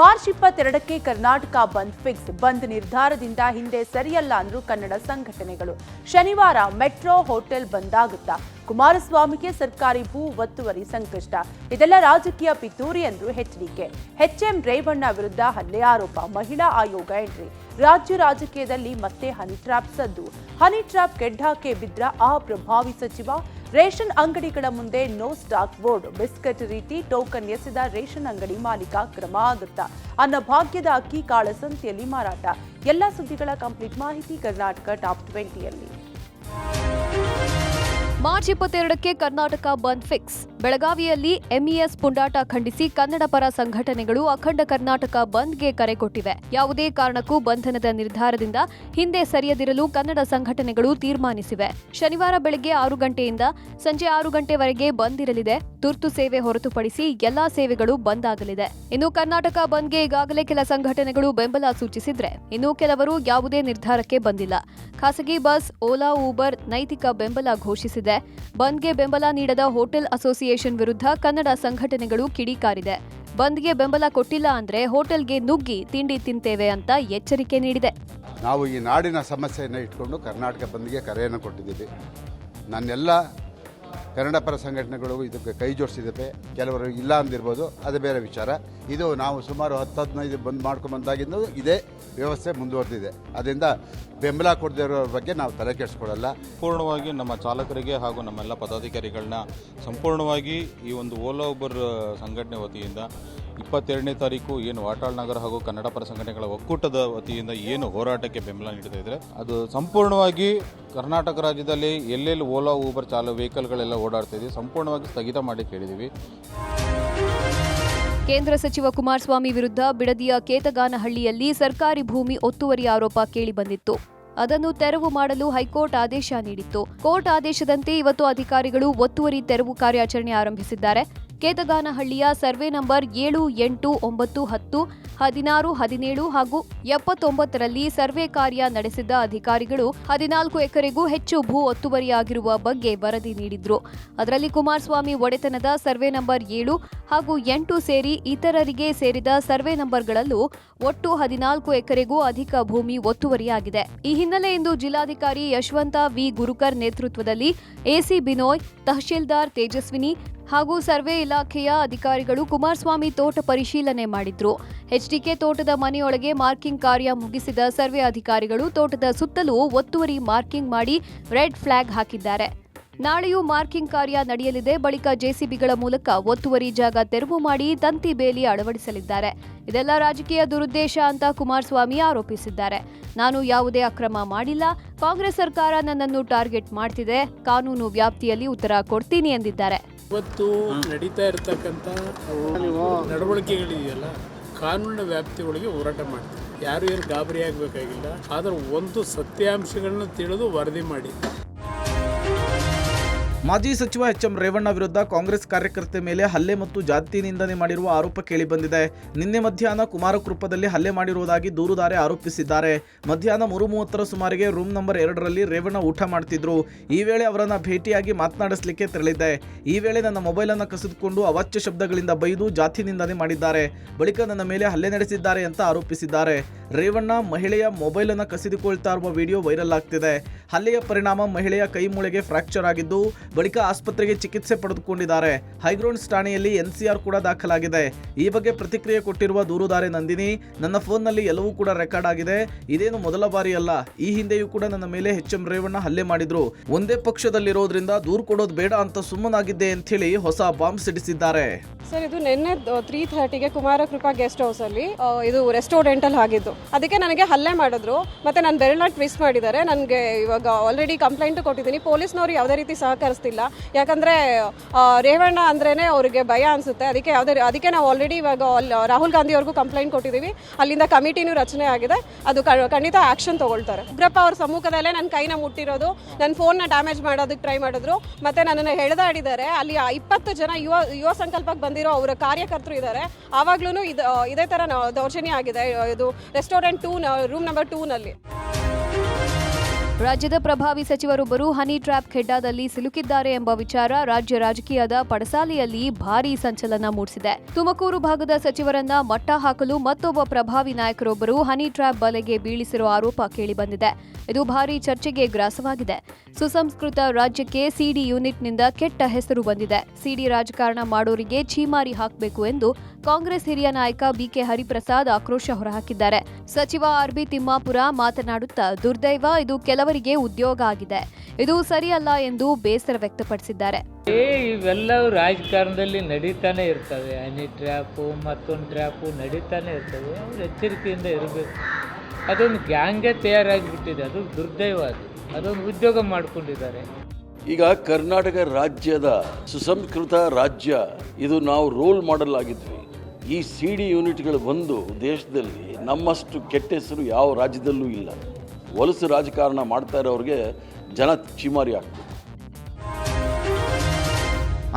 March 22ಕ್ಕೆ Karnataka bandh fix. ಬಂದ್ ನಿರ್ಧಾರದಿಂದ ಹಿಂದೆ ಸರಿಯಲ್ಲ ಅಂದ್ರು ಕನ್ನಡ ಸಂಘಟನೆಗಳು. ಶನಿವಾರ ಮೆಟ್ರೋ ಹೋಟೆಲ್ ಬಂದ್ ಆಗುತ್ತಾ? ಕುಮಾರಸ್ವಾಮಿಗೆ ಸರ್ಕಾರಿ ಭೂ ಒತ್ತುವರಿ ಸಂಕಷ್ಟ. ಇದೆಲ್ಲ ರಾಜಕೀಯ ಪಿತೂರಿ ಅಂದ್ರು ಎಚ್ಡಿಕೆ. ಎಚ್ಎಂ ರೇವಣ್ಣ ವಿರುದ್ಧ ಹಲ್ಲೆ ಆರೋಪ. ಮಹಿಳಾ ಆಯೋಗ ಎಂಟ್ರಿ. ರಾಜ್ಯ ರಾಜಕೀಯದಲ್ಲಿ ಮತ್ತೆ ಹನಿ ಟ್ರ್ಯಾಪ್ ಸದ್ದು. ಹನಿ ಟ್ರ್ಯಾಪ್ ಕೆಡ್ಡಾಕೆ ಬಿದ್ರ ಅಪ್ರಭಾವಿ ಸಚಿವ. ರೇಷನ್ ಅಂಗಡಿಗಳ ಮುಂದೆ ನೋ ಸ್ಟಾಕ್ ಬೋರ್ಡ್. ಬಿಸ್ಕೆಟ್ ರೀತಿ ಟೋಕನ್ ಎಸೆದ ರೇಷನ್ ಅಂಗಡಿ ಮಾಲೀಕ ಕ್ರಮ ಆಗುತ್ತಾ? ಅನ್ನಭಾಗ್ಯದ ಅಕ್ಕಿ ಕಾಳಸಂತೆಯಲ್ಲಿ ಮಾರಾಟ. ಎಲ್ಲ ಸುದ್ದಿಗಳ ಕಂಪ್ಲೀಟ್ ಮಾಹಿತಿ Karnataka top 20ಯಲ್ಲಿ. March 22ಕ್ಕೆ Karnataka bandh fix. ಬೆಳಗಾವಿಯಲ್ಲಿ ಎಂಇಎಸ್ ಪುಂಡಾಟ ಖಂಡಿಸಿ ಕನ್ನಡ ಪರ ಸಂಘಟನೆಗಳು ಅಖಂಡ ಕರ್ನಾಟಕ ಬಂದ್ಗೆ ಕರೆ ಕೊಟ್ಟಿವೆ. ಯಾವುದೇ ಕಾರಣಕ್ಕೂ ಬಂಧನದ ನಿರ್ಧಾರದಿಂದ ಹಿಂದೆ ಸರಿಯದಿರಲು ಕನ್ನಡ ಸಂಘಟನೆಗಳು ತೀರ್ಮಾನಿಸಿವೆ. ಶನಿವಾರ ಬೆಳಗ್ಗೆ 6 ಗಂಟೆಯಿಂದ ಸಂಜೆ 6 ಗಂಟೆವರೆಗೆ ಬಂದ್ ಇರಲಿದೆ. ತುರ್ತು ಸೇವೆ ಹೊರತುಪಡಿಸಿ ಎಲ್ಲಾ ಸೇವೆಗಳು ಬಂದ್ ಆಗಲಿದೆ. ಇನ್ನು ಕರ್ನಾಟಕ ಬಂದ್ಗೆ ಈಗಾಗಲೇ ಕೆಲ ಸಂಘಟನೆಗಳು ಬೆಂಬಲ ಸೂಚಿಸಿದ್ರೆ, ಇನ್ನು ಕೆಲವರು ಯಾವುದೇ ನಿರ್ಧಾರಕ್ಕೆ ಬಂದಿಲ್ಲ. ಖಾಸಗಿ ಬಸ್, ಓಲಾ, ಊಬರ್ ನೈತಿಕ ಬೆಂಬಲ ಘೋಷಿಸಿದೆ. ಬಂದ್ಗೆ ಬೆಂಬಲ ನೀಡದ ಹೋಟೆಲ್ ಅಸೋಸಿಯೇಷನ್ ವಿರುದ್ಧ ಕನ್ನಡ ಸಂಘಟನೆಗಳು ಕಿಡಿಕಾರಿದೆ. ಬಂದ್ಗೆ ಬೆಂಬಲ ಕೊಟ್ಟಿಲ್ಲ ಅಂದ್ರೆ ಹೋಟೆಲ್ಗೆ ನುಗ್ಗಿ ತಿಂಡಿ ತಿಂತೇವೆ ಅಂತ ಎಚ್ಚರಿಕೆ ನೀಡಿದೆ. ನಾವು ಈ ನಾಡಿನ ಸಮಸ್ಯೆಯನ್ನು ಇಟ್ಕೊಂಡು ಕರ್ನಾಟಕ ಬಂದ್ಗೆ ಕರೆಯನ್ನು ಕೊಟ್ಟಿದ್ದೀವಿ. ನನ್ನೆಲ್ಲ ಕನ್ನಡ ಪರ ಸಂಘಟನೆಗಳು ಇದಕ್ಕೆ ಕೈ ಜೋಡಿಸಿದ್ದೇವೆ. ಕೆಲವರು ಇಲ್ಲ ಅಂದಿರ್ಬೋದು, ಅದು ಬೇರೆ ವಿಚಾರ. ಇದು ನಾವು ಸುಮಾರು 10-15 ಬಂದ್ ಮಾಡ್ಕೊಂಡ್ಬಂದಾಗಿದ್ದು ಇದೇ ವ್ಯವಸ್ಥೆ ಮುಂದುವರೆದಿದೆ. ಅದರಿಂದ ಬೆಂಬಲ ಕೊಡದಿರೋ ಬಗ್ಗೆ ನಾವು ತಲೆ ಕೆಡಿಸ್ಕೊಳ್ಳಲ್ಲ. ಸಂಪೂರ್ಣವಾಗಿ ನಮ್ಮ ಚಾಲಕರಿಗೆ ಹಾಗೂ ನಮ್ಮೆಲ್ಲ ಪದಾಧಿಕಾರಿಗಳನ್ನ ಸಂಪೂರ್ಣವಾಗಿ ಈ ಒಂದು ಓಲಾ ಊಬರ್ ಸಂಘಟನೆ ವತಿಯಿಂದ 22ನೇ ತಾರೀಕು ಏನು ವಾಟಾಳ್ ನಗರ ಹಾಗೂ ಕನ್ನಡ ಪರ ಸಂಘಟನೆಗಳ ಒಕ್ಕೂಟದ ವತಿಯಿಂದ ಏನು ಹೋರಾಟಕ್ಕೆ ಬೆಂಬಲ ನೀಡ್ತಾ ಇದ್ದಾರೆ, ಅದು ಸಂಪೂರ್ಣವಾಗಿ ಕರ್ನಾಟಕ ರಾಜ್ಯದಲ್ಲಿ ಎಲ್ಲೆಲ್ಲಿ ಓಲಾ ಊಬರ್ ವೆಹಿಕಲ್ಗಳೆಲ್ಲ ಓಡಾಡ್ತಾ ಇದ್ದೀವಿ ಸಂಪೂರ್ಣವಾಗಿ ಸ್ಥಗಿತ ಮಾಡಿ ಕೇಳಿದ್ದೀವಿ. ಕೇಂದ್ರ ಸಚಿವ ಕುಮಾರಸ್ವಾಮಿ ವಿರುದ್ಧ ಬಿಡದಿಯ ಕೇತಗಾನಹಳ್ಳಿಯಲ್ಲಿ ಸರ್ಕಾರಿ ಭೂಮಿ ಒತ್ತುವರಿ ಆರೋಪ ಕೇಳಿಬಂದಿತ್ತು. ಅದನ್ನು ತೆರವು ಮಾಡಲು ಹೈಕೋರ್ಟ್ ಆದೇಶ ನೀಡಿತ್ತು. ಕೋರ್ಟ್ ಆದೇಶದಂತೆ ಇವತ್ತು ಅಧಿಕಾರಿಗಳು ಒತ್ತುವರಿ ತೆರವು ಕಾರ್ಯಾಚರಣೆ ಆರಂಭಿಸಿದ್ದಾರೆ. ಕೇತಗಾನಹಳ್ಳಿಯ ಸರ್ವೆ ನಂಬರ್ 7, 8, 9, 10, 16, 17 ಹಾಗೂ 79ರಲ್ಲಿ ಸರ್ವೆ ಕಾರ್ಯ ನಡೆಸಿದ್ದ ಅಧಿಕಾರಿಗಳು 14 ಎಕರೆಗೂ ಹೆಚ್ಚು ಭೂ ಒತ್ತುವರಿಯಾಗಿರುವ ಬಗ್ಗೆ ವರದಿ ನೀಡಿದ್ರು. ಅದರಲ್ಲಿ ಕುಮಾರಸ್ವಾಮಿ ಒಡೆತನದ ಸರ್ವೆ ನಂಬರ್ 7 ಹಾಗೂ 8 ಸೇರಿ ಇತರರಿಗೆ ಸೇರಿದ ಸರ್ವೆ ನಂಬರ್ಗಳಲ್ಲೂ ಒಟ್ಟು 14 ಎಕರೆಗೂ ಅಧಿಕ ಭೂಮಿ ಒತ್ತುವರಿಯಾಗಿದೆ. ಈ ಹಿನ್ನೆಲೆ ಇಂದು ಜಿಲ್ಲಾಧಿಕಾರಿ ಯಶವಂತ ವಿ ಗುರುಕರ್ ನೇತೃತ್ವದಲ್ಲಿ ಎಸಿ ಬಿನೋಯ್, ತಹಶೀಲ್ದಾರ್ ತೇಜಸ್ವಿನಿ ಹಾಗೂ ಸರ್ವೆ ಇಲಾಖೆಯ ಅಧಿಕಾರಿಗಳು ಕುಮಾರಸ್ವಾಮಿ ತೋಟ ಪರಿಶೀಲನೆ ಮಾಡಿದ್ರು. ಎಚ್ಡಿಕೆ ತೋಟದ ಮನೆಯೊಳಗೆ ಮಾರ್ಕಿಂಗ್ ಕಾರ್ಯ ಮುಗಿಸಿದ ಸರ್ವೆ ಅಧಿಕಾರಿಗಳು ತೋಟದ ಸುತ್ತಲೂ ಒತ್ತುವರಿ ಮಾರ್ಕಿಂಗ್ ಮಾಡಿ ರೆಡ್ ಫ್ಲಾಗ್ ಹಾಕಿದ್ದಾರೆ. ನಾಳೆಯೂ ಮಾರ್ಕಿಂಗ್ ಕಾರ್ಯ ನಡೆಯಲಿದೆ. ಬಳಿಕ ಜೆಸಿಬಿಗಳ ಮೂಲಕ ಒತ್ತುವರಿ ಜಾಗ ತೆರವು ಮಾಡಿ ತಂತಿ ಬೇಲಿ ಅಳವಡಿಸಲಿದ್ದಾರೆ. ಇದೆಲ್ಲ ರಾಜಕೀಯ ದುರುದ್ದೇಶ ಅಂತ ಕುಮಾರಸ್ವಾಮಿ ಆರೋಪಿಸಿದ್ದಾರೆ. ನಾನು ಯಾವುದೇ ಅಕ್ರಮ ಮಾಡಿಲ್ಲ. ಕಾಂಗ್ರೆಸ್ ಸರ್ಕಾರ ನನ್ನನ್ನು ಟಾರ್ಗೆಟ್ ಮಾಡ್ತಿದೆ. ಕಾನೂನು ವ್ಯಾಪ್ತಿಯಲ್ಲಿ ಉತ್ತರ ಕೊಡ್ತೀನಿ ಎಂದಿದ್ದಾರೆ. ಇವತ್ತು ನಡೀತಾ ಇರತಕ್ಕಂಥ ನಡವಳಿಕೆಗಳಿದೆಯಲ್ಲ, ಕಾನೂನಿನ ವ್ಯಾಪ್ತಿ ಒಳಗೆ ಹೋರಾಟ ಮಾಡ್ತೀವಿ. ಯಾರು ಏನು ಗಾಬರಿ ಆಗಬೇಕಾಗಿಲ್ಲ. ಆದರೆ ಒಂದು ಸತ್ಯಾಂಶಗಳನ್ನ ತಿಳಿದು ವರದಿ ಮಾಡಿ. ಮಾಜಿ ಸಚಿವ ಎಚ್ಎಂ ರೇವಣ್ಣ ವಿರುದ್ಧ ಕಾಂಗ್ರೆಸ್ ಕಾರ್ಯಕರ್ತೆ ಮೇಲೆ ಹಲ್ಲೆ ಮತ್ತು ಜಾತಿ ನಿಂದನೆ ಮಾಡಿರುವ ಆರೋಪ ಕೇಳಿಬಂದಿದೆ. ನಿನ್ನೆ ಮಧ್ಯಾಹ್ನ ಕುಮಾರಕೃಪದಲ್ಲಿ ಹಲ್ಲೆ ಮಾಡಿರುವುದಾಗಿ ದೂರುದಾರೆ ಆರೋಪಿಸಿದ್ದಾರೆ. ಮಧ್ಯಾಹ್ನ 3:30 ಸುಮಾರಿಗೆ ರೂಮ್ ನಂಬರ್ 2ರಲ್ಲಿ ರೇವಣ್ಣ ಊಟ ಮಾಡ್ತಿದ್ರು. ಈ ವೇಳೆ ಅವರನ್ನ ಭೇಟಿಯಾಗಿ ಮಾತನಾಡಿಸಲಿಕ್ಕೆ ತೆರಳಿದ್ದೆ. ಈ ವೇಳೆ ನನ್ನ ಮೊಬೈಲನ್ನು ಕಸಿದುಕೊಂಡು ಅವಾಚ್ಯ ಶಬ್ದಗಳಿಂದ ಬೈದು ಜಾತಿ ನಿಂದನೆ ಮಾಡಿದ್ದಾರೆ. ಬಳಿಕ ನನ್ನ ಮೇಲೆ ಹಲ್ಲೆ ನಡೆಸಿದ್ದಾರೆ ಅಂತ ಆರೋಪಿಸಿದ್ದಾರೆ. ರೇವಣ್ಣ ಮಹಿಳೆಯ ಮೊಬೈಲನ್ನು ಕಸಿದುಕೊಳ್ತಾ ಇರುವ ವಿಡಿಯೋ ವೈರಲ್ ಆಗ್ತಿದೆ. ಹಲ್ಲೆಯ ಪರಿಣಾಮ ಮಹಿಳೆಯ ಕೈ ಮೂಳೆಗೆ ಫ್ರಾಕ್ಚರ್ ಆಗಿದ್ದು ಬಳಿಕ ಆಸ್ಪತ್ರೆಗೆ ಚಿಕಿತ್ಸೆ ಪಡೆದುಕೊಂಡಿದ್ದಾರೆ. ಹೈಗ್ರೌಂಡ್ಸ್ ಠಾಣೆಯಲ್ಲಿ ಎನ್ಸಿಆರ್ ಕೂಡ ದಾಖಲಾಗಿದೆ. ಈ ಬಗ್ಗೆ ಪ್ರತಿಕ್ರಿಯೆ ಕೊಟ್ಟಿರುವ ದೂರುದಾರೆ ನಂದಿನಿ, ನನ್ನ ಫೋನ್ನಲ್ಲಿ ಎಲ್ಲವೂ ಕೂಡ ರೆಕಾರ್ಡ್ ಆಗಿದೆ. ಇದೇನು ಮೊದಲ ಬಾರಿ ಅಲ್ಲ. ಈ ಹಿಂದೆಯೂ ಕೂಡ ನನ್ನ ಮೇಲೆ ಎಚ್ಎಂ ರೇವಣ್ಣ ಹಲ್ಲೆ ಮಾಡಿದ್ರು. ಒಂದೇ ಪಕ್ಷದಲ್ಲಿರೋದ್ರಿಂದ ದೂರು ಕೊಡೋದು ಬೇಡ ಅಂತ ಸುಮ್ಮನಾಗಿದ್ದೆ ಅಂತ ಹೇಳಿ ಹೊಸ ಬಾಂಬ್ ಸಿಡಿಸಿದ್ದಾರೆ. ಸರ್, ಇದು ನಿನ್ನೆ 3:30ಗೆ ಕುಮಾರಕೃಪಾ ಗೆಸ್ಟ್ ಹೌಸ್ ಅಲ್ಲಿ ಇದು ರೆಸ್ಟೋರೆಂಟ್ ಅಲ್ಲಿ ಆಗಿದ್ದು. ಅದಕ್ಕೆ ನನಗೆ ಹಲ್ಲೆ ಮಾಡಿದ್ರು. ಮತ್ತೆ ನನ್ನ ಬೆರಳನ್ನ ಟ್ವಿಸ್ಟ್ ಮಾಡಿದ್ದಾರೆ. ನನಗೆ ಇವಾಗ ಆಲ್ರೆಡಿ ಕಂಪ್ಲೇಂಟ್ ಕೊಟ್ಟಿದ್ದೀನಿ. ಪೊಲೀಸ್ನವರು ಯಾವುದೇ ರೀತಿ ಸಹಕರಿಸ್ತಿಲ್ಲ. ಯಾಕಂದ್ರೆ ರೇವಣ್ಣ ಅಂದ್ರೇನೆ ಅವರಿಗೆ ಭಯ ಅನ್ಸುತ್ತೆ. ಅದಕ್ಕೆ ನಾವು ಆಲ್ರೆಡಿ ಇವಾಗ ರಾಹುಲ್ ಗಾಂಧಿ ಅವ್ರಿಗೂ ಕಂಪ್ಲೇಂಟ್ ಕೊಟ್ಟಿದ್ದೀವಿ. ಅಲ್ಲಿಂದ ಕಮಿಟಿನೂ ರಚನೆ ಆಗಿದೆ. ಅದು ಖಂಡಿತ ಆಕ್ಷನ್ ತಗೊಳ್ತಾರೆ. ಉಗ್ರಪ್ಪ ಅವ್ರ ಸಮ್ಮುಖದಲ್ಲೇ ನನ್ನ ಕೈನ ಮುಟ್ಟಿರೋದು, ನನ್ನ ಫೋನ್ನ ಡ್ಯಾಮೇಜ್ ಮಾಡೋದಕ್ಕೆ ಟ್ರೈ ಮಾಡಿದ್ರು. ಮತ್ತೆ ನನ್ನನ್ನು ಎಳೆದಾಡಿದ್ದಾರೆ. ಅಲ್ಲಿ 20 ಜನ ಯುವ ಸಂಕಲ್ಪಕ್ಕೆ ಬಂದಿರೋ ಅವರ ಕಾರ್ಯಕರ್ತರು ಇದ್ದಾರೆ. ಆವಾಗ್ಲೂ ಇದೇ ತರ ದೌರ್ಜನ್ಯ ಆಗಿದೆ. ಇದು ರೆಸ್ಟೋರೆಂಟ್ 2 ರೂಮ್ ನಂಬರ್ 2ನಲ್ಲಿ. ರಾಜ್ಯದ ಪ್ರಭಾವಿ ಸಚಿವರೊಬ್ಬರು ಹನಿ ಟ್ರ್ಯಾಪ್ ಖೆಡ್ಡಾದಲ್ಲಿ ಸಿಲುಕಿದ್ದಾರೆ ಎಂಬ ವಿಚಾರ ರಾಜ್ಯ ರಾಜಕೀಯದ ಪಡಸಾಲೆಯಲ್ಲಿ ಭಾರೀ ಸಂಚಲನ ಮೂಡಿಸಿದೆ. ತುಮಕೂರು ಭಾಗದ ಸಚಿವರನ್ನ ಮಟ್ಟ ಹಾಕಲು ಮತ್ತೊಬ್ಬ ಪ್ರಭಾವಿ ನಾಯಕರೊಬ್ಬರು ಹನಿ ಟ್ರ್ಯಾಪ್ ಬಲೆಗೆ ಬೀಳಿಸಿರುವ ಆರೋಪ ಕೇಳಿಬಂದಿದೆ. ಇದು ಭಾರೀ ಚರ್ಚೆಗೆ ಗ್ರಾಸವಾಗಿದೆ. ಸುಸಂಸ್ಕೃತ ರಾಜ್ಯಕ್ಕೆ ಸಿಡಿ ಯೂನಿಟ್ನಿಂದ ಕೆಟ್ಟ ಹೆಸರು ಬಂದಿದೆ. ಸಿಡಿ ರಾಜಕಾರಣ ಮಾಡೋರಿಗೆ ಛೀಮಾರಿ ಹಾಕಬೇಕು ಎಂದು ಕಾಂಗ್ರೆಸ್ ಹಿರಿಯ ನಾಯಕ ಬಿಕೆ ಹರಿಪ್ರಸಾದ್ ಆಕ್ರೋಶ ಹೊರಹಾಕಿದ್ದಾರೆ. ಸಚಿವ ಆರ್ಬಿ ತಿಮ್ಮಾಪುರ ಮಾತನಾಡುತ್ತಾ ದುರ್ದೈವ, ಇದು ಕೆಲವರಿಗೆ ಉದ್ಯೋಗ ಆಗಿದೆ, ಇದು ಸರಿಯಲ್ಲ ಎಂದು ಬೇಸರ ವ್ಯಕ್ತಪಡಿಸಿದ್ದಾರೆ. ಇವೆಲ್ಲವೂ ರಾಜಕಾರಣದಲ್ಲಿ ನಡೀತಾನೆ ಇರ್ತವೆ. ಹನಿ ಟ್ರ್ಯಾಪು ಮತ್ತೊಂದು ಟ್ರ್ಯಾಪು ನಡೀತಾನೆ ಇರ್ತವೆ. ಅವ್ರು ಎಚ್ಚರಿಕೆಯಿಂದ ಇರಬೇಕು. ಅದೊಂದು ಗ್ಯಾಂಗೇ ತಯಾರಾಗಿಬಿಟ್ಟಿದೆ. ಅದು ದುರ್ದೈವ. ಅದೊಂದು ಉದ್ಯೋಗ ಮಾಡಿಕೊಂಡಿದ್ದಾರೆ. ಈಗ ಕರ್ನಾಟಕ ರಾಜ್ಯದ ಸುಸಂಸ್ಕೃತ ರಾಜ್ಯ, ಇದು ನಾವು ರೋಲ್ ಮಾಡೆಲ್ ಆಗಿದ್ವಿ. ಈ ಸಿಡಿ ಯೂನಿಟ್ಗಳು ಬಂದು ದೇಶದಲ್ಲಿ ನಮ್ಮಷ್ಟು ಕೆಟ್ಟ ಹೆಸರು ಯಾವ ರಾಜ್ಯದಲ್ಲೂ ಇಲ್ಲ. ವಲಸು ರಾಜಕಾರಣ ಮಾಡ್ತಾ ಇರೋರಿಗೆ ಜನ ಚಿಮಾರಿ ಆಗ್ತದೆ.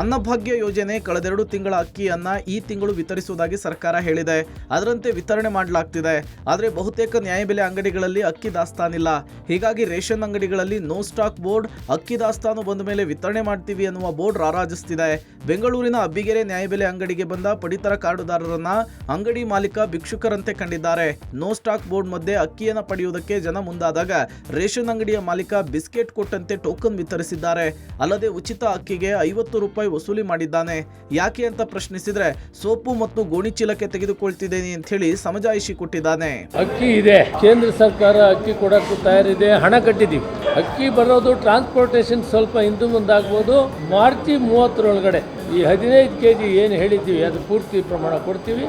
ಅನ್ನಭಾಗ್ಯ ಯೋಜನೆ ಕಳೆದೆರಡು ತಿಂಗಳ ಅಕ್ಕಿಯನ್ನ ಈ ತಿಂಗಳು ವಿತರಿಸುವುದಾಗಿ ಸರ್ಕಾರ ಹೇಳಿದೆ. ಅದರಂತೆ ವಿತರಣೆ ಮಾಡಲಾಗ್ತಿದೆ. ಆದರೆ ಬಹುತೇಕ ನ್ಯಾಯಬೆಲೆ ಅಂಗಡಿಗಳಲ್ಲಿ ಅಕ್ಕಿ ದಾಸ್ತಾನಿಲ್ಲ. ಹೀಗಾಗಿ ರೇಷನ್ ಅಂಗಡಿಗಳಲ್ಲಿ ನೋ ಸ್ಟಾಕ್ ಬೋರ್ಡ್, ಅಕ್ಕಿ ದಾಸ್ತಾನು ಬಂದ ಮೇಲೆ ವಿತರಣೆ ಮಾಡ್ತೀವಿ ಅನ್ನುವ ಬೋರ್ಡ್ ರಾರಾಜಿಸ್ತಿದೆ. ಬೆಂಗಳೂರಿನ ಅಬ್ಬಿಗೆರೆ ನ್ಯಾಯಬೆಲೆ ಅಂಗಡಿಗೆ ಬಂದ ಪಡಿತರ ಕಾರ್ಡುದಾರರನ್ನ ಅಂಗಡಿ ಮಾಲೀಕ ಭಿಕ್ಷುಕರಂತೆ ಕಂಡಿದ್ದಾರೆ. ನೋ ಸ್ಟಾಕ್ ಬೋರ್ಡ್ ಮಧ್ಯೆ ಅಕ್ಕಿಯನ್ನು ಪಡೆಯುವುದಕ್ಕೆ ಜನ ಮುಂದಾದಾಗ ರೇಷನ್ ಅಂಗಡಿಯ ಮಾಲೀಕ ಬಿಸ್ಕೆಟ್ ಕೊಟ್ಟಂತೆ ಟೋಕನ್ ವಿತರಿಸಿದ್ದಾರೆ. ಅಲ್ಲದೆ ಉಚಿತ ಅಕ್ಕಿಗೆ 50 ರೂಪಾಯಿ ವಸೂಲಿ ಮಾಡಿದ್ದಾನೆ. ಯಾಕೆ ಅಂತ ಪ್ರಶ್ನಿಸಿದ್ರೆ ಸೋಪು ಮತ್ತು ಗೋಣಿ ಚೀಲಕ್ಕೆ ತೆಗೆದುಕೊಳ್ತಿದ್ದೇನೆ ಅಂತ ಹೇಳಿ ಸಮಜಾಯಿಷಿ ಕೊಟ್ಟಿದ್ದಾನೆ. ಅಕ್ಕಿ ಇದೆ, ಕೇಂದ್ರ ಸರ್ಕಾರ ಅಕ್ಕಿ ಕೊಡಕ್ಕೂ ತಯಾರಿದೆ, ಹಣ ಕಟ್ಟಿದ್ದೀವಿ. ಅಕ್ಕಿ ಬರೋದು ಟ್ರಾನ್ಸ್ಪೋರ್ಟೇಷನ್ ಸ್ವಲ್ಪ ಹಿಂದೆ ಮುಂದಾಗ್ಬೋದು. ಮಾರ್ಚ್ 30 ಈ 15 kg ಏನು ಹೇಳಿದ್ದೀವಿ ಅದು ಪೂರ್ತಿ ಪ್ರಮಾಣ ಕೊಡ್ತೀವಿ.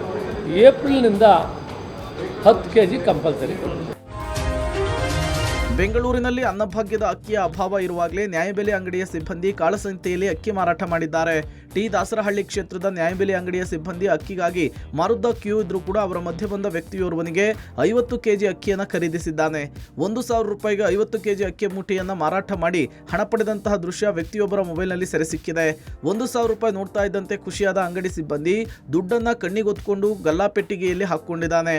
ಏಪ್ರಿಲ್ನಿಂದ 10 kg ಕಂಪಲ್ಸರಿ. ಬೆಂಗಳೂರಿನಲ್ಲಿ ಅನ್ನಭಾಗ್ಯದ ಅಕ್ಕಿಯ ಅಭಾವ ಇರುವಾಗಲೇ ನ್ಯಾಯಬೆಲೆ ಅಂಗಡಿಯ ಸಿಬ್ಬಂದಿ ಕಾಳಸಂತೆಯಲ್ಲಿ ಅಕ್ಕಿ ಮಾರಾಟ ಮಾಡಿದ್ದಾರೆ. ಟಿ ದಾಸರಹಳ್ಳಿ ಕ್ಷೇತ್ರದ ನ್ಯಾಯಬೆಲೆ ಅಂಗಡಿಯ ಸಿಬ್ಬಂದಿ ಅಕ್ಕಿಗಾಗಿ ಮಾರುದ್ದ ಕ್ಯೂ ಇದ್ರೂ ಕೂಡ ಅವರ ಮಧ್ಯೆ ಬಂದ ವ್ಯಕ್ತಿಯೋರ್ವನಿಗೆ 50 kg ಅಕ್ಕಿಯನ್ನು ಖರೀದಿಸಿದ್ದಾನೆ. 1,000 ರೂಪಾಯಿಗೆ 50 kg ಅಕ್ಕಿ ಮೂಟೆಯನ್ನು ಮಾರಾಟ ಮಾಡಿ ಹಣ ಪಡೆದಂತಹ ದೃಶ್ಯ ವ್ಯಕ್ತಿಯೊಬ್ಬರ ಮೊಬೈಲ್ನಲ್ಲಿ ಸೆರೆ ಸಿಕ್ಕಿದೆ. 1,000 ರೂಪಾಯಿ ನೋಡ್ತಾ ಇದ್ದಂತೆ ಖುಷಿಯಾದ ಅಂಗಡಿ ಸಿಬ್ಬಂದಿ ದುಡ್ಡನ್ನು ಕಣ್ಣಿಗೊತ್ಕೊಂಡು ಗಲ್ಲಾಪೆಟ್ಟಿಗೆಯಲ್ಲಿ ಹಾಕ್ಕೊಂಡಿದ್ದಾನೆ.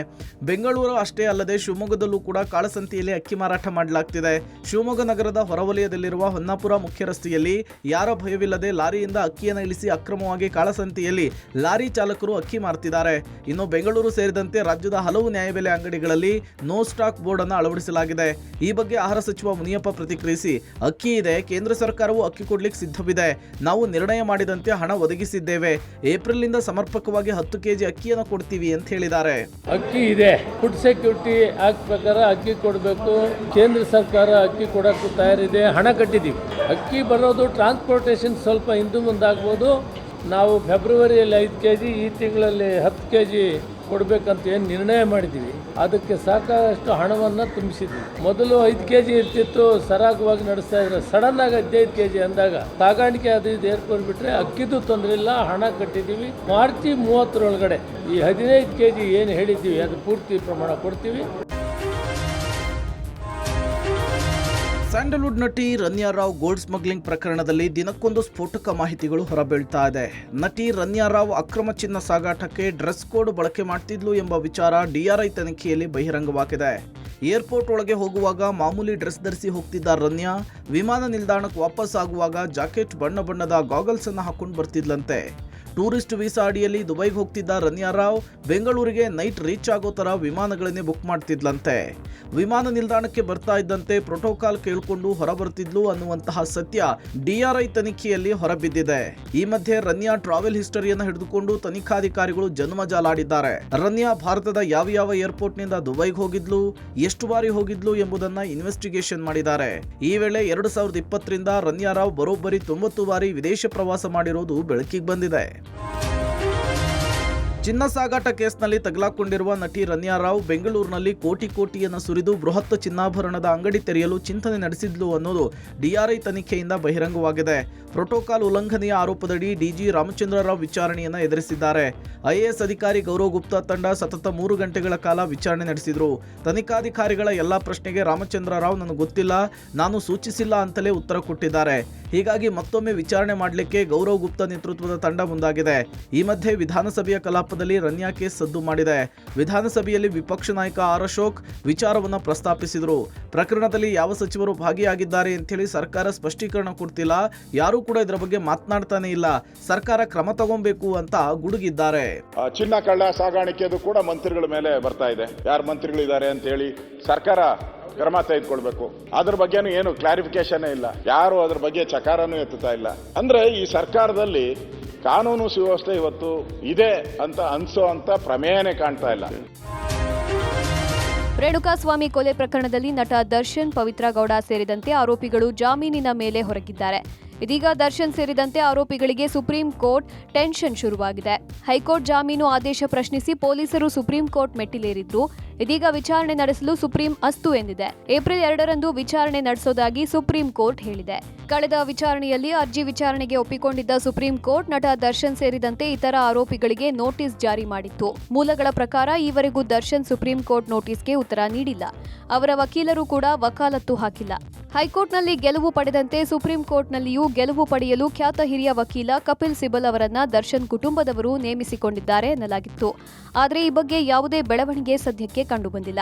ಬೆಂಗಳೂರು ಅಷ್ಟೇ ಅಲ್ಲದೆ ಶಿವಮೊಗ್ಗದಲ್ಲೂ ಕೂಡ ಕಾಳಸಂತೆಯಲ್ಲಿ ಅಕ್ಕಿ ಮಾರಾಟ ಮಾಡಲಾಗ್ತಿದೆ. ಶಿವಮೊಗ್ಗ ನಗರದ ಹೊರವಲಯದಲ್ಲಿರುವ ಹೊನ್ನಾಪುರ ಮುಖ್ಯ ರಸ್ತೆಯಲ್ಲಿ ಯಾರ ಭಯವಿಲ್ಲದೆ ಲಾರಿಯಿಂದ ಅಕ್ಕಿಯನ್ನು ಇಳಿಸಿ ಅಕ್ರಮವಾಗಿ ಕಾಳಸಂತೆಯಲ್ಲಿ ಲಾರಿ ಚಾಲಕರು ಅಕ್ಕಿ ಮಾರ್ತಿದ್ದಾರೆ. ಇನ್ನು ಬೆಂಗಳೂರು ಸೇರಿದಂತೆ ರಾಜ್ಯದ ಹಲವು ನ್ಯಾಯಬೆಲೆ ಅಂಗಡಿಗಳಲ್ಲಿ ನೋ ಸ್ಟಾಕ್ ಬೋರ್ಡ್ ಅನ್ನು ಅಳವಡಿಸಲಾಗಿದೆ. ಈ ಬಗ್ಗೆ ಆಹಾರ ಸಚಿವ ಮುನಿಯಪ್ಪ ಪ್ರತಿಕ್ರಿಯಿಸಿ, ಅಕ್ಕಿ ಇದೆ, ಕೇಂದ್ರ ಸರ್ಕಾರವು ಅಕ್ಕಿ ಕೊಡ್ಲಿಕ್ಕೆ ಸಿದ್ಧವಿದೆ, ನಾವು ನಿರ್ಣಯ ಮಾಡಿದಂತೆ ಹಣ ಒದಗಿಸಿದ್ದೇವೆ, ಏಪ್ರಿಲ್ನಿಂದ ಸಮರ್ಪಕವಾಗಿ 10 kg ಅಕ್ಕಿಯನ್ನು ಕೊಡ್ತೀವಿ ಅಂತ ಹೇಳಿದ್ದಾರೆ. ಅಕ್ಕಿ ಇದೆ, ಫುಡ್ ಸೆಕ್ಯೂರಿಟಿ ಆಕ್ಟ್ ಪ್ರಕಾರ ಅಕ್ಕಿ ಕೊಡಬೇಕು. ಕೇಂದ್ರ ಸರ್ಕಾರ ಅಕ್ಕಿ ಕೊಡಕ್ಕೂ ತಯಾರಿದೆ, ಹಣ ಕಟ್ಟಿದ್ದೀವಿ. ಅಕ್ಕಿ ಬರೋದು ಟ್ರಾನ್ಸ್ಪೋರ್ಟೇಷನ್ ಸ್ವಲ್ಪ ಹಿಂದೆ ಮುಂದಾಗ್ಬೋದು. ನಾವು ಫೆಬ್ರವರಿಯಲ್ಲಿ 5 kg, ಈ ತಿಂಗಳಲ್ಲಿ 10 kg ಕೊಡಬೇಕಂತ ಏನು ನಿರ್ಣಯ ಮಾಡಿದ್ದೀವಿ. ಅದಕ್ಕೆ ಸಾಕಷ್ಟು ಹಣವನ್ನು ತುಂಬಿಸಿದ್ವಿ. ಮೊದಲು 5 kg ಇರ್ತಿತ್ತು, ಸರಾಗವಾಗಿ ನಡೆಸ್ತಾ ಇದ್ರೆ ಸಡನ್ ಆಗಿ 15 kg ಅಂದಾಗ ಸಾಗಾಣಿಕೆ ಅದು ಇದು ಏರ್ಕೊಂಡ್ಬಿಟ್ರೆ ಅಕ್ಕಿದು ತೊಂದರೆ ಇಲ್ಲ, ಹಣ ಕಟ್ಟಿದ್ದೀವಿ. ಮಾರ್ಚ್ 30 ಈ 15 kg ಏನು ಹೇಳಿದ್ದೀವಿ ಅದು ಪೂರ್ತಿ ಪ್ರಮಾಣ ಕೊಡ್ತೀವಿ. ಸ್ಯಾಂಡಲ್ವುಡ್ ನಟಿ ರನ್ಯಾ ರಾವ್ ಗೋಲ್ಡ್ ಸ್ಮಗ್ಲಿಂಗ್ ಪ್ರಕರಣದಲ್ಲಿ ದಿನಕ್ಕೊಂದು ಸ್ಫೋಟಕ ಮಾಹಿತಿಗಳು ಹೊರಬೀಳ್ತಾ ಇದೆ. ನಟಿ ರನ್ಯಾ ರಾವ್ ಅಕ್ರಮ ಚಿನ್ನ ಸಾಗಾಟಕ್ಕೆ ಡ್ರೆಸ್ ಕೋಡ್ ಬಳಕೆ ಮಾಡ್ತಿದ್ಲು ಎಂಬ ವಿಚಾರ ಡಿಆರ್ಐ ತನಿಖೆಯಲ್ಲಿ ಬಹಿರಂಗವಾಗಿದೆ. ಏರ್ಪೋರ್ಟ್ ಒಳಗೆ ಹೋಗುವಾಗ ಮಾಮೂಲಿ ಡ್ರೆಸ್ ಧರಿಸಿ ಹೋಗ್ತಿದ್ದ ರನ್ಯಾ ವಿಮಾನ ನಿಲ್ದಾಣಕ್ಕೆ ವಾಪಸ್ ಆಗುವಾಗ ಜಾಕೆಟ್ ಬಣ್ಣ ಬಣ್ಣದ ಗಾಗಲ್ಸ್ ಅನ್ನು ಹಾಕೊಂಡು ಬರ್ತಿದ್ಲಂತೆ. ಟೂರಿಸ್ಟ್ ವೀಸಾ ಅಡಿಯಲ್ಲಿ ದುಬೈಗೆ ಹೋಗ್ತಿದ್ದ ರನ್ಯಾ ರಾವ್ ಬೆಂಗಳೂರಿಗೆ ನೈಟ್ ರೀಚ್ ಆಗೋ ಥರ ವಿಮಾನಗಳನ್ನೇ ಬುಕ್ ಮಾಡ್ತಿದ್ಲಂತೆ. ವಿಮಾನ ನಿಲ್ದಾಣಕ್ಕೆ ಬರ್ತಾ ಇದ್ದಂತೆ ಪ್ರೋಟೋಕಾಲ್ ಕೇಳಿಕೊಂಡು ಹೊರಬರ್ತಿದ್ಲು ಅನ್ನುವಂತಹ ಸತ್ಯ ಡಿಆರ್ಐ ತನಿಖೆಯಲ್ಲಿ ಹೊರಬಿದ್ದಿದೆ. ಈ ಮಧ್ಯೆ ರನ್ಯಾ ಟ್ರಾವೆಲ್ ಹಿಸ್ಟರಿಯನ್ನು ಹಿಡಿದುಕೊಂಡು ತನಿಖಾಧಿಕಾರಿಗಳು ಜನ್ಮಜಾಲಾಡಿದ್ದಾರೆ. ರನ್ಯಾ ಭಾರತದ ಯಾವ ಏರ್ಪೋರ್ಟ್ನಿಂದ ದುಬೈಗೆ ಹೋಗಿದ್ಲು, ಎಷ್ಟು ಬಾರಿ ಹೋಗಿದ್ಲು ಎಂಬುದನ್ನ ಇನ್ವೆಸ್ಟಿಗೇಷನ್ ಮಾಡಿದ್ದಾರೆ. ಈ ವೇಳೆ 2020ರಿಂದ ರನ್ಯಾ ರಾವ್ ಬರೋಬ್ಬರಿ 90 ಬಾರಿ ವಿದೇಶ ಪ್ರವಾಸ ಮಾಡಿರೋದು ಬೆಳಕಿಗೆ ಬಂದಿದೆ. ಚಿನ್ನ ಸಾಗಾಟ ಕೇಸ್ನಲ್ಲಿ ತಗಲಾಕೊಂಡಿರುವ ನಟಿ ರನ್ಯಾ ರಾವ್ ಬೆಂಗಳೂರಿನಲ್ಲಿ ಕೋಟಿಯನ್ನು ಸುರಿದು ಬೃಹತ್ ಚಿನ್ನಾಭರಣದ ಅಂಗಡಿ ತೆರೆಯಲು ಚಿಂತನೆ ನಡೆಸಿದ್ಲು ಅನ್ನೋದು ಡಿಆರ್ಐ ತನಿಖೆಯಿಂದ ಬಹಿರಂಗವಾಗಿದೆ. ಪ್ರೋಟೋಕಾಲ್ ಉಲ್ಲಂಘನೆಯ ಆರೋಪದಡಿ ಡಿಜಿ ರಾಮಚಂದ್ರ ರಾವ್ ವಿಚಾರಣೆಯನ್ನು ಎದುರಿಸಿದ್ದಾರೆ. ಐಎಎಸ್ ಅಧಿಕಾರಿ ಗೌರವ್ ಗುಪ್ತಾ ತಂಡ ಸತತ 3 ಗಂಟೆಗಳ ಕಾಲ ವಿಚಾರಣೆ ನಡೆಸಿದ್ರು. ತನಿಖಾಧಿಕಾರಿಗಳ ಎಲ್ಲಾ ಪ್ರಶ್ನೆಗೆ ರಾಮಚಂದ್ರ ರಾವ್ ನನಗೆ ಗೊತ್ತಿಲ್ಲ, ನಾನು ಸೂಚಿಸಿಲ್ಲ ಅಂತಲೇ ಉತ್ತರ ಕೊಟ್ಟಿದ್ದಾರೆ. ಹೀಗಾಗಿ ಮತ್ತೊಮ್ಮೆ ವಿಚಾರಣೆ ಮಾಡಲಿಕ್ಕೆ ಗೌರವ್ ಗುಪ್ತಾ ನೇತೃತ್ವದ ತಂಡ ಮುಂದಾಗಿದೆ. ಈ ಮಧ್ಯೆ ವಿಧಾನಸಭೆಯ ಕಲಾಪ ಆರೋಪದಲ್ಲಿ ರನ್ಯಾ ಕೇಸ್ ಸದ್ದು ಮಾಡಿದೆ. ವಿಧಾನಸಭೆಯಲ್ಲಿ ವಿಪಕ್ಷ ನಾಯಕ ಆರ್ ಅಶೋಕ್ ವಿಚಾರವನ್ನು ಪ್ರಸ್ತಾಪಿಸಿದರು. ಪ್ರಕರಣದಲ್ಲಿ ಯಾವ ಸಚಿವರು ಭಾಗಿಯಾಗಿದ್ದಾರೆ ಅಂತೇಳಿ ಸರ್ಕಾರ ಸ್ಪಷ್ಟೀಕರಣ ಕೊಡ್ತಿಲ್ಲ, ಯಾರೂ ಕೂಡ ಇದರ ಬಗ್ಗೆ ಮಾತನಾಡ್ತಾನೆ ಇಲ್ಲ, ಸರ್ಕಾರ ಕ್ರಮ ತಗೊಬೇಕು ಅಂತ ಗುಡುಗಿದ್ದಾರೆ. ಚಿನ್ನ ಕಳ್ಳ ಸಾಗಾಣಿಕೆದು ಕೂಡ ಮಂತ್ರಿಗಳ ಮೇಲೆ ಬರ್ತಾ ಇದೆ. ಯಾರು ಮಂತ್ರಿಗಳಿದ್ದಾರೆ ಅಂತ ಹೇಳಿ ಸರ್ಕಾರ ಕ್ರಮ ತೆಗೆದುಕೊಳ್ಬೇಕು. ಅದ್ರ ಬಗ್ಗೆನೂ ಏನು ಕ್ಲಾರಿಫಿಕೇಶನ್ ಇಲ್ಲ, ಯಾರು ಅದ್ರ ಬಗ್ಗೆ ಚಕಾರನೂ ಎತ್ತುತ್ತಾ ಇಲ್ಲ. ಅಂದ್ರೆ ಈ ಸರ್ಕಾರದಲ್ಲಿ ಕಾನೂನು ಸುವ್ಯವಸ್ಥೆ ಇವತ್ತು ಇದೆ ಅಂತ ಅನ್ಸೋ ಅಂತ ಪ್ರಮೇಯನೇ ಕಾಣ್ತಾ ಇಲ್ಲ. ರೇಣುಕಾಸ್ವಾಮಿ ಕೊಲೆ ಪ್ರಕರಣದಲ್ಲಿ ನಟ ದರ್ಶನ್, ಪವಿತ್ರ ಗೌಡ ಸೇರಿದಂತೆ ಆರೋಪಿಗಳು ಜಾಮೀನಿನ ಮೇಲೆ ಹೊರಗಿದ್ದಾರೆ. ಇದೀಗ ದರ್ಶನ್ ಸೇರಿದಂತೆ ಆರೋಪಿಗಳಿಗೆ ಸುಪ್ರೀಂ ಕೋರ್ಟ್ ಟೆನ್ಷನ್ ಶುರುವಾಗಿದೆ. ಹೈಕೋರ್ಟ್ ಜಾಮೀನು ಆದೇಶ ಪ್ರಶ್ನಿಸಿ ಪೊಲೀಸರು ಸುಪ್ರೀಂ ಕೋರ್ಟ್ ಮೆಟ್ಟಿಲೇರಿದ್ರು. ಇದೀಗ ವಿಚಾರಣೆ ನಡೆಸಲು ಸುಪ್ರೀಂ ಅಸ್ತು ಎಂದಿದೆ. ಏಪ್ರಿಲ್ 2ರಂದು ವಿಚಾರಣೆ ನಡೆಸೋದಾಗಿ ಸುಪ್ರೀಂ ಕೋರ್ಟ್ ಹೇಳಿದೆ. ಕಳೆದ ವಿಚಾರಣೆಯಲ್ಲಿ ಅರ್ಜಿ ವಿಚಾರಣೆಗೆ ಒಪ್ಪಿಕೊಂಡಿದ್ದ ಸುಪ್ರೀಂ ಕೋರ್ಟ್ ನಟ ದರ್ಶನ್ ಸೇರಿದಂತೆ ಇತರ ಆರೋಪಿಗಳಿಗೆ ನೋಟಿಸ್ ಜಾರಿ ಮಾಡಿತ್ತು. ಮೂಲಗಳ ಪ್ರಕಾರ ಈವರೆಗೂ ದರ್ಶನ್ ಸುಪ್ರೀಂ ಕೋರ್ಟ್ ನೋಟಿಸ್ಗೆ ಉತ್ತರ ನೀಡಿಲ್ಲ. ಅವರ ವಕೀಲರು ಕೂಡ ವಕಾಲತ್ತು ಹಾಕಿಲ್ಲ. ಹೈಕೋರ್ಟ್ನಲ್ಲಿ ಗೆಲುವು ಪಡೆದಂತೆ ಸುಪ್ರೀಂ ಕೋರ್ಟ್ನಲ್ಲಿಯೂ ಗೆಲುವು ಪಡೆಯಲು ಖ್ಯಾತ ಹಿರಿಯ ವಕೀಲ ಕಪಿಲ್ ಸಿಬಲ್ ಅವರನ್ನ ದರ್ಶನ್ ಕುಟುಂಬದವರು ನೇಮಿಸಿಕೊಂಡಿದ್ದಾರೆ ಎನ್ನಲಾಗಿತ್ತು. ಆದರೆ ಈ ಬಗ್ಗೆ ಯಾವುದೇ ಬೆಳವಣಿಗೆ ಸದ್ಯಕ್ಕೆ ಕಂಡುಬಂದಿಲ್ಲ.